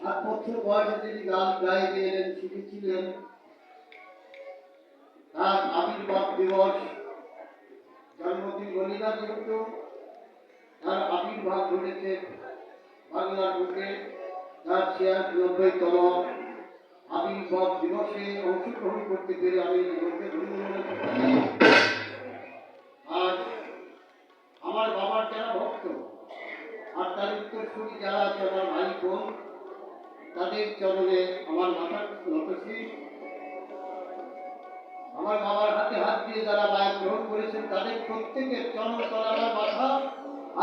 8 বছর বয়সে তিনি গান গাইতে এলেন, শিখেছিলেন। তার আবির্ভাব দিবস, জন্মদিন বলি না, যেহেতু তার আবির্ভাব ঘটেছে বাংলার বুকে, তার 96তম আবির্ভাব দিবসে অংশগ্রহণ করতে পেরে আমি জীবনকে ধন্য মনে করছি। আর আমার বাবার যারা ভক্ত আর তার উত্তরসূরি যারা আছে, আমার ভাই বোন, তাদের চরণে আমার মাথা নতশী। আমার বাবার হাতে হাত দিয়ে যারা বায়াত গ্রহণ করেছেন, তাদের প্রত্যেকের চরণ তলা আমার মাথা।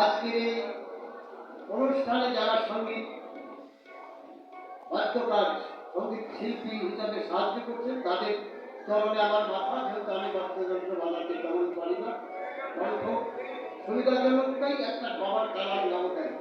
আজকের এই অনুষ্ঠানে যারা সঙ্গীত বাদ্যকার, সঙ্গীত শিল্পী হিসাবে সাহায্য করছেন, তাদের চরণে আমার মাথা। যেহেতু আমি বাদ্যযন্ত্র বাজাতে তেমন পারি না, কণ্ঠ সুবিধাজনকটাই একটা বাবার কালাম গাওয়াটাই।